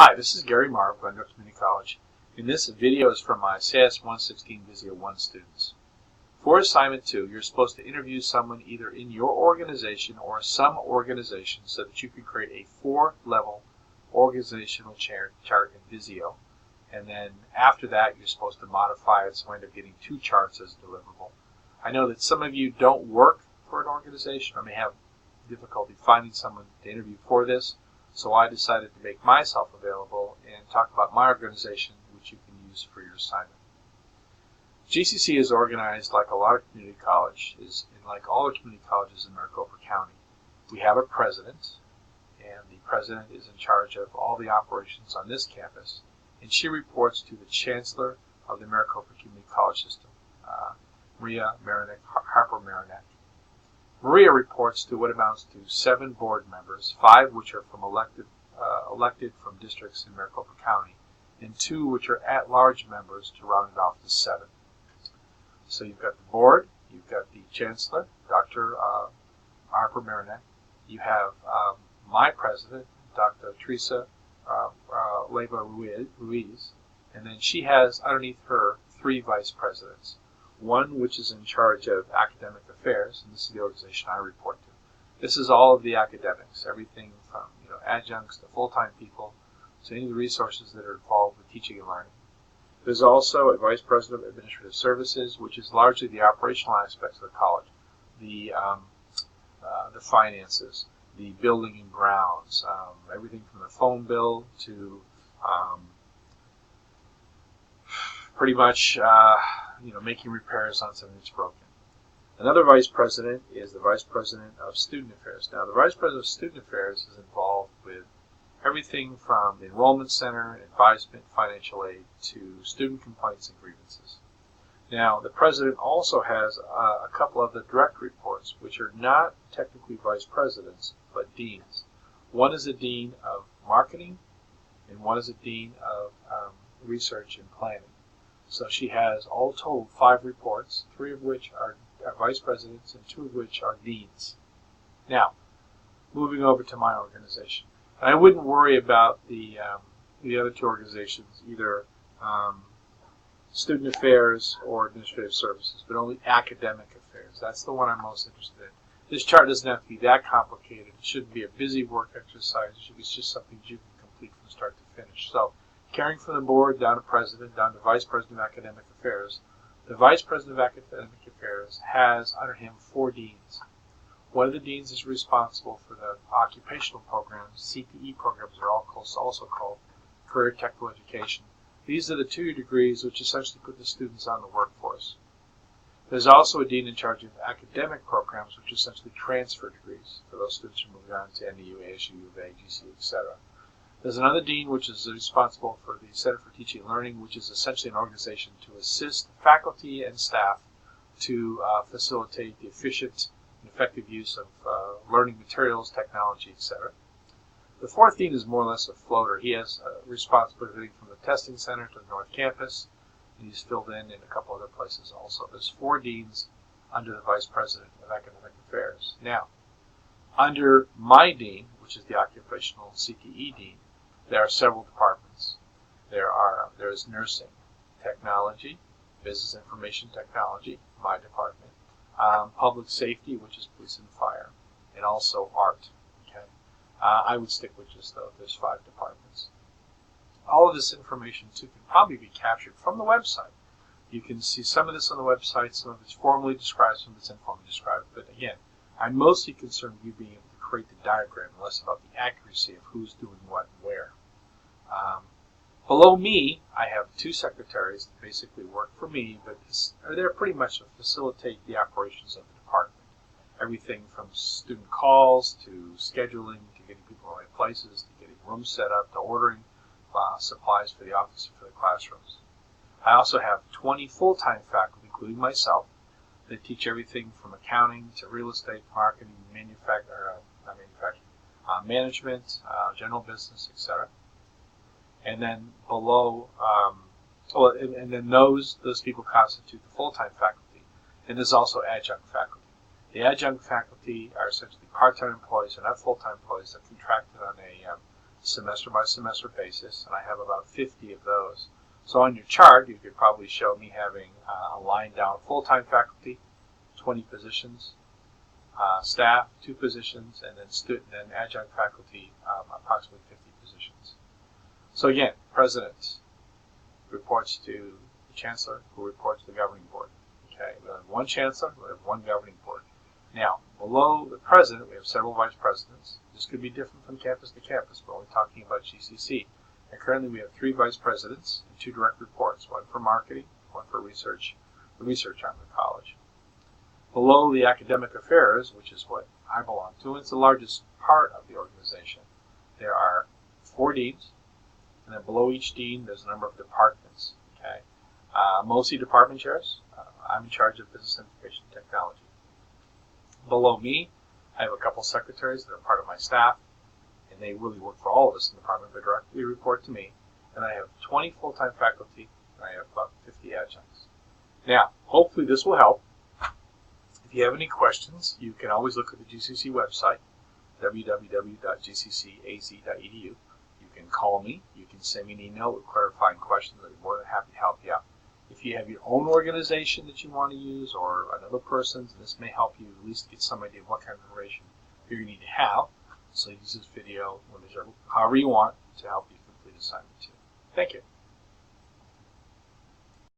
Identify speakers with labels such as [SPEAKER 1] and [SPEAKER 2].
[SPEAKER 1] Hi, this is Gary Marr of Glendale Community College, and this video is from my SAS 116 Visio 1 students. For assignment 2, you're supposed to interview someone either in your organization or some organization so that you can create a 4-level organizational chart in Visio, and then after that you're supposed to modify it so you end up getting 2 charts as deliverable. I know that some of you don't work for an organization or may have difficulty finding someone to interview for this. So I decided to make myself available and talk about my organization, which you can use for your assignment. GCC is organized like a lot of community colleges, and like all the community colleges in Maricopa County. We have a president, and the president is in charge of all the operations on this campus, and she reports to the chancellor of the Maricopa Community College system, Maria Harper Marinek. Maria reports to what amounts to 7 board members, 5 which are from elected from districts in Maricopa County, and 2 which are at-large members to round it off to 7. So you've got the board, you've got the chancellor, Dr. Harper Marinek, you have my president, Dr. Teresa Leyva Ruiz, and then she has underneath her 3 vice presidents. One which is in charge of academic affairs, and this is the organization I report to. This is all of the academics, everything from adjuncts to full-time people, so any of the resources that are involved with teaching and learning. There's also a vice president of administrative services, which is largely the operational aspects of the college, the finances, the building and grounds, everything from the phone bill to pretty much making repairs on something that's broken. Another vice president is the vice president of student affairs. Now, the vice president of student affairs is involved with everything from the enrollment center, advisement, financial aid, to student complaints and grievances. Now, the president also has a couple of the direct reports, which are not technically vice presidents, but deans. One is a dean of marketing, and one is a dean of research and planning. So she has all told 5 reports, 3 of which are vice presidents and 2 of which are deans. Now, moving over to my organization. And I wouldn't worry about the other 2 organizations, either student affairs or administrative services, but only academic affairs. That's the one I'm most interested in. This chart doesn't have to be that complicated. It shouldn't be a busy work exercise. It's just something you can complete from start to finish. So, carrying from the board down to president, down to vice president of academic affairs. The vice president of academic affairs has under him 4 deans. One of the deans is responsible for the occupational programs. CTE programs are also called career technical education. These are the 2 degrees which essentially put the students on the workforce. There's also a dean in charge of academic programs, which essentially transfer degrees for those students who move on to NDU, ASU, U of A, GCU, etc. There's another dean which is responsible for the Center for Teaching and Learning, which is essentially an organization to assist faculty and staff to facilitate the efficient and effective use of learning materials, technology, etc. The 4th dean is more or less a floater. He has responsibility from the testing center to the North Campus, and he's filled in a couple other places also. There's 4 deans under the vice president of academic affairs. Now, under my dean, which is the occupational CTE dean, there are several departments. There is nursing, technology, business information technology, my department, public safety, which is police and fire, and also art. Okay, I would stick with just those. There's 5 departments. All of this information too can probably be captured from the website. You can see some of this on the website. Some of it's formally described, some of it's informally described. But again, I'm mostly concerned with you being able to create the diagram, less about the accuracy of who's doing what and where. Below me, I have 2 secretaries that basically work for me, but they're pretty much to facilitate the operations of the department. Everything from student calls to scheduling, to getting people in the right places, to getting rooms set up, to ordering supplies for the office and for the classrooms. I also have 20 full-time faculty, including myself, that teach everything from accounting to real estate, marketing, management, general business, etc. And then below, and then those people constitute the full-time faculty. And there's also adjunct faculty. The adjunct faculty are essentially part-time employees, they're not full-time employees, they're contracted on a semester by semester basis, and I have about 50 of those. So on your chart, you could probably show me having a line down full-time faculty, 20 positions, staff, 2 positions, and then student and adjunct faculty, approximately 50 positions. So again, president reports to the chancellor, who reports to the governing board. Okay, we have one chancellor, we have one governing board. Now, below the president, we have several vice presidents. This could be different from campus to campus, but we're talking about GCC. And currently we have 3 vice presidents and 2 direct reports, one for marketing, one for research, the research arm of the college. Below the academic affairs, which is what I belong to, and it's the largest part of the organization, there are 4 deans, and then below each dean there's a number of departments. Okay, mostly department chairs. I'm in charge of business information technology. Below me, I have a couple secretaries that are part of my staff, and they really work for all of us in the department, but directly report to me. And I have 20 full-time faculty, and I have about 50 adjuncts. Now, hopefully this will help. If you have any questions, you can always look at the GCC website, www.gccaz.edu. You can call me. You can send me an email with clarifying questions. I'd be more than happy to help you out. If you have your own organization that you want to use or another person's, this may help you at least get some idea of what kind of information you need to have. So use this video, however you want, to help you complete assignment 2. Thank you.